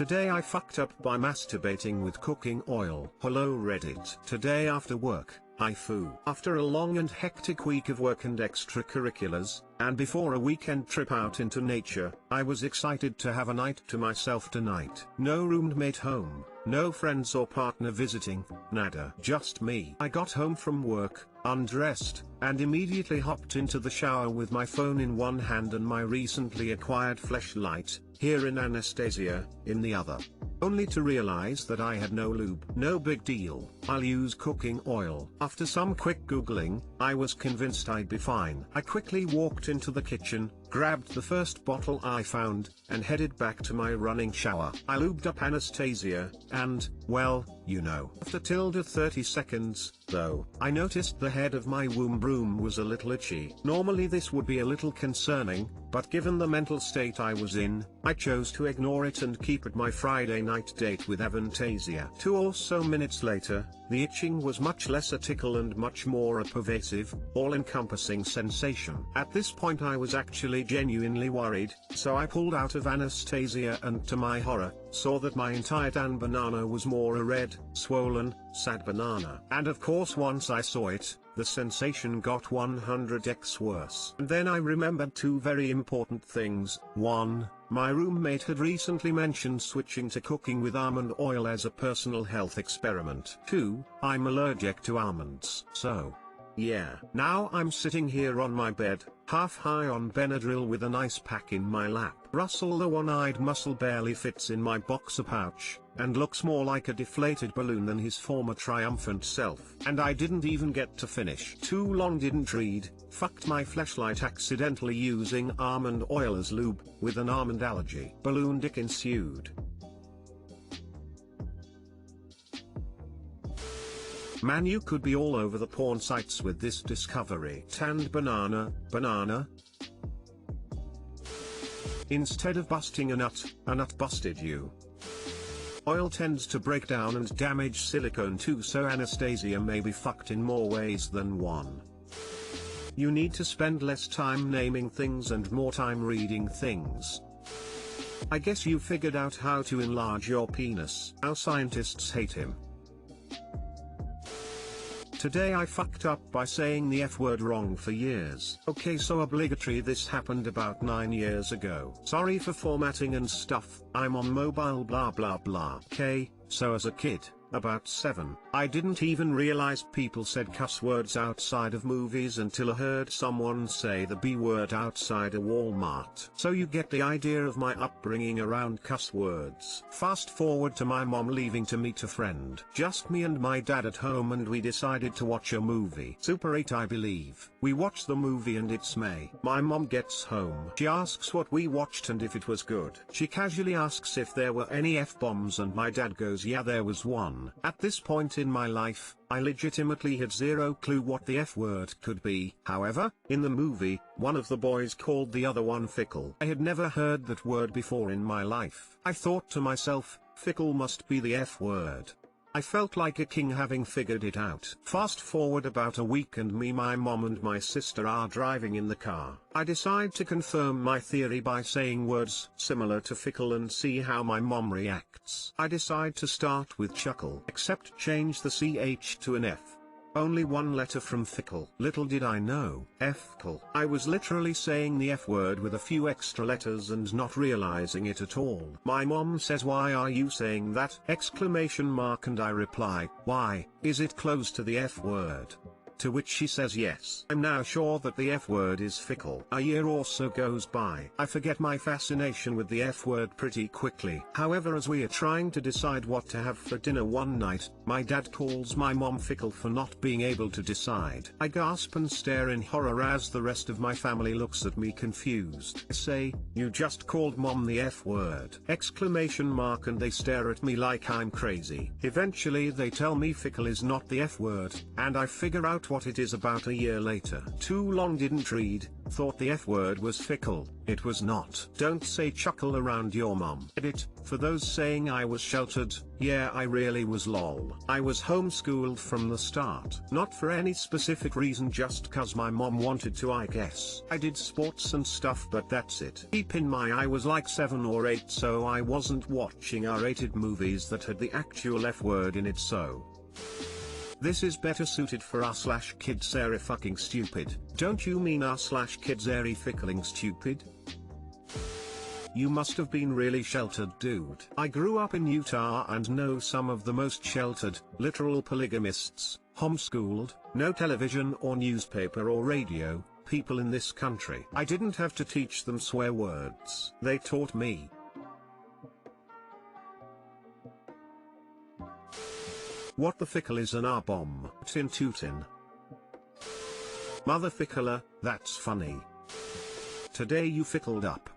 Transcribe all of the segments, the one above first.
Today I fucked up by masturbating with cooking oil. Hello Reddit. Today after work, TIFU. After a long and hectic week of work and extracurriculars, and before a weekend trip out into nature, I was excited to have a night to myself tonight. No roommate home, no friends or partner visiting, nada. Just me. I got home from work, undressed, and immediately hopped into the shower with my phone in one hand and my recently acquired fleshlight, here in Anastasia, in the other. Only to realize that I had no lube. No big deal, I'll use cooking oil. After some quick googling, I was convinced I'd be fine. I quickly walked into the kitchen, grabbed the first bottle I found, and headed back to my running shower. I lubed up Anastasia, and, well, you know. After 30 seconds, though, I noticed the head of my womb broom was a little itchy. Normally this would be a little concerning, but given the mental state I was in, I chose to ignore it and keep it my Friday night date with Avantasia. 2 or so minutes later, the itching was much less a tickle and much more a pervasive, all-encompassing sensation. At this point I was actually genuinely worried, so I pulled out of Anastasia and to my horror, saw that my entire tan banana was more a red, swollen, sad banana. And of course once I saw it, the sensation got 100x worse. And then I remembered 2 very important things. 1, my roommate had recently mentioned switching to cooking with almond oil as a personal health experiment. 2, I'm allergic to almonds. So, yeah. Now I'm sitting here on my bed, half high on Benadryl with an ice pack in my lap. Russell the one-eyed muscle barely fits in my boxer pouch, and looks more like a deflated balloon than his former triumphant self. And I didn't even get to finish. Too long didn't read, fucked my fleshlight accidentally using almond oil as lube, with an almond allergy. Balloon dick ensued. Man, you could be all over the porn sites with this discovery. Tanned banana. Instead of busting a nut busted you. Oil tends to break down and damage silicone too, so Anastasia may be fucked in more ways than one. You need to spend less time naming things and more time reading things. I guess you figured out how to enlarge your penis. How scientists hate him. Today I fucked up by saying the F word wrong for years. Okay, so obligatory, this happened about 9 years ago. Sorry for formatting and stuff, I'm on mobile blah blah blah. Okay, so as a kid, about 7, I didn't even realize people said cuss words outside of movies until I heard someone say the B word outside a Walmart. So you get the idea of my upbringing around cuss words. Fast forward to my mom leaving to meet a friend. Just me and my dad at home, and we decided to watch a movie. Super 8, I believe. We watched the movie and it's May. My mom gets home. She asks what we watched and if it was good. She casually asks if there were any F-bombs and my dad goes, yeah, there was one. At this point in my life, I legitimately had zero clue what the F word could be. However, in the movie, one of the boys called the other one fickle. I had never heard that word before in my life. I thought to myself, fickle must be the F word. I felt like a king having figured it out. Fast forward about a week and me, my mom and my sister are driving in the car. I decide to confirm my theory by saying words similar to fickle and see how my mom reacts. I decide to start with chuckle, except change the CH to an F. Only one letter from fickle. Little did I know, F-cle. I was literally saying the F word with a few extra letters and not realizing it at all. My mom says, why are you saying that? Exclamation mark, and I reply, why, is it close to the F word? To which she says yes. I'm now sure that the F word is fickle. A year or so goes by. I forget my fascination with the F word pretty quickly. However, as we are trying to decide what to have for dinner one night, my dad calls my mom fickle for not being able to decide. I gasp and stare in horror as the rest of my family looks at me confused. I say, you just called mom the F word! Exclamation mark, and they stare at me like I'm crazy. Eventually they tell me fickle is not the F word, and I figure out what it is about a year later. Too long didn't read, thought the F word was fickle, it was not. Don't say chuckle around your mom. Edit, for those saying I was sheltered, yeah I really was lol. I was homeschooled from the start. Not for any specific reason, just cause my mom wanted to I guess. I did sports and stuff but that's it. Keep in mind I was like 7 or 8 so I wasn't watching R-rated movies that had the actual F word in it so. This is better suited for r/kids area fucking stupid. Don't you mean r/kids area fickling stupid? You must have been really sheltered dude. I grew up in Utah and know some of the most sheltered, literal polygamists, homeschooled, no television or newspaper or radio, people in this country. I didn't have to teach them swear words. They taught me. What the fickle is an R-bomb. Tin Tootin. Mother fickler, that's funny. Today you fickled up.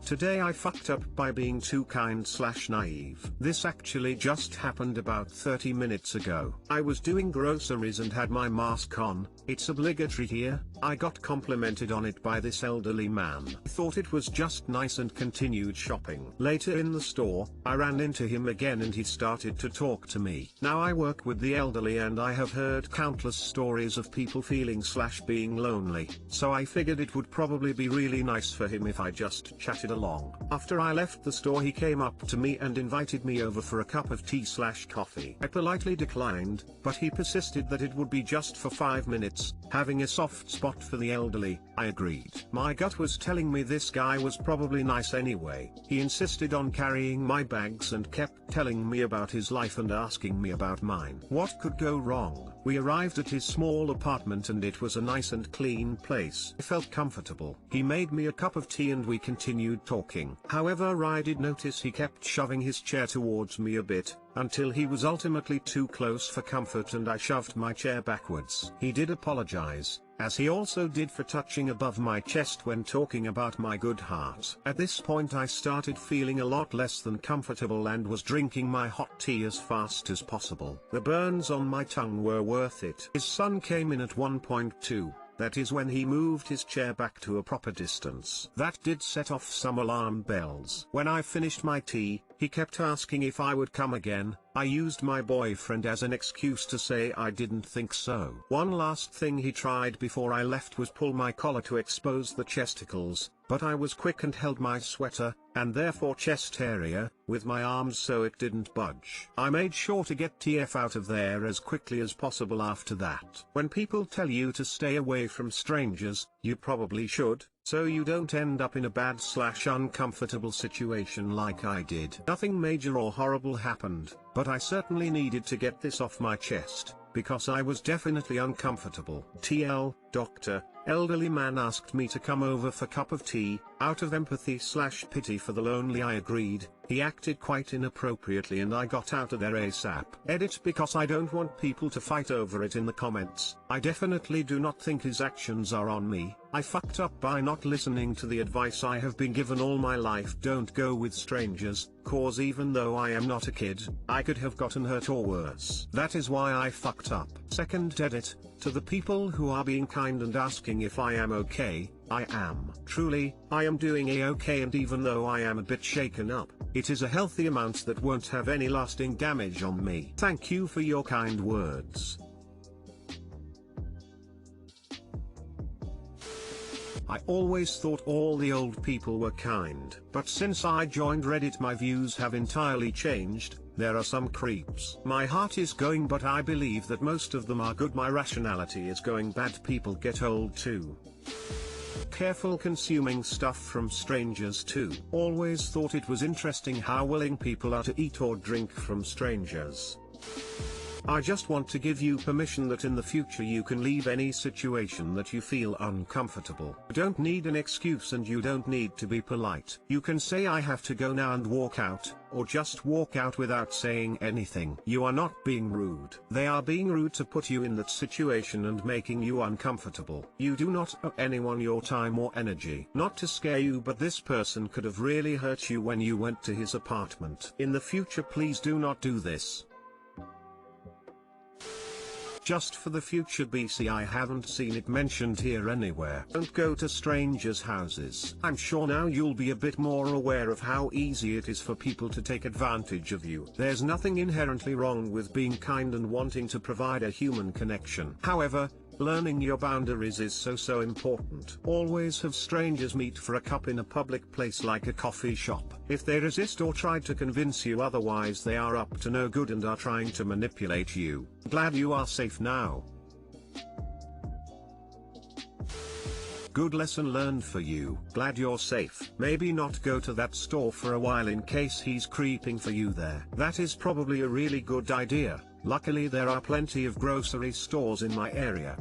Today I fucked up by being too kind/naive. This actually just happened about 30 minutes ago. I was doing groceries and had my mask on, it's obligatory here. I got complimented on it by this elderly man. I thought it was just nice and continued shopping. Later in the store, I ran into him again and he started to talk to me. Now I work with the elderly and I have heard countless stories of people feeling/being lonely, so I figured it would probably be really nice for him if I just chatted along. After I left the store he came up to me and invited me over for a cup of tea/coffee. I politely declined, but he persisted that it would be just for 5 minutes, having a soft spot for the elderly. I agreed. My gut was telling me this guy was probably nice anyway. He insisted on carrying my bags and kept telling me about his life and asking me about mine. What could go wrong? We arrived at his small apartment and it was a nice and clean place. I felt comfortable. He made me a cup of tea and we continued talking. However, I did notice he kept shoving his chair towards me a bit, until he was ultimately too close for comfort and I shoved my chair backwards. He did apologize, as he also did for touching above my chest when talking about my good heart. At this point I started feeling a lot less than comfortable and was drinking my hot tea as fast as possible. The burns on my tongue were worth it. His son came in at 1.2. That is when he moved his chair back to a proper distance. That did set off some alarm bells. When I finished my tea, he kept asking if I would come again. I used my boyfriend as an excuse to say I didn't think so. One last thing he tried before I left was pull my collar to expose the chesticles, but I was quick and held my sweater, and therefore chest area, with my arms so it didn't budge. I made sure to get TF out of there as quickly as possible after that. When people tell you to stay away from strangers, you probably should, so you don't end up in a bad/uncomfortable situation like I did. Nothing major or horrible happened, but I certainly needed to get this off my chest, because I was definitely uncomfortable. TL, doctor, elderly man asked me to come over for cup of tea. Out of empathy/pity for the lonely I agreed. He acted quite inappropriately and I got out of there ASAP. Edit, because I don't want people to fight over it in the comments. I definitely do not think his actions are on me. I fucked up by not listening to the advice I have been given all my life. Don't go with strangers, cause even though I am not a kid, I could have gotten hurt or worse. That is why I fucked up. Second edit, to the people who are being kind and asking if I am okay, I am. Truly, I am doing a-okay, and even though I am a bit shaken up, it is a healthy amount that won't have any lasting damage on me. Thank you for your kind words. I always thought all the old people were kind, but since I joined Reddit my views have entirely changed. There are some creeps. My heart is going, but I believe that most of them are good. My rationality is going bad. People get old too. Careful consuming stuff from strangers too. Always thought it was interesting how willing people are to eat or drink from strangers. I just want to give you permission that in the future you can leave any situation that you feel uncomfortable. You don't need an excuse and you don't need to be polite. You can say I have to go now and walk out, or just walk out without saying anything. You are not being rude. They are being rude to put you in that situation and making you uncomfortable. You do not owe anyone your time or energy. Not to scare you, but this person could have really hurt you when you went to his apartment. In the future please do not do this. Just for the future BC, I haven't seen it mentioned here anywhere. Don't go to strangers' houses. I'm sure now you'll be a bit more aware of how easy it is for people to take advantage of you. There's nothing inherently wrong with being kind and wanting to provide a human connection. However, learning your boundaries is so important. Always have strangers meet for a cup in a public place like a coffee shop. If they resist or try to convince you otherwise, they are up to no good and are trying to manipulate you. Glad you are safe now. Good lesson learned for you. Glad you're safe. Maybe not go to that store for a while in case he's creeping for you there. That is probably a really good idea. Luckily there are plenty of grocery stores in my area.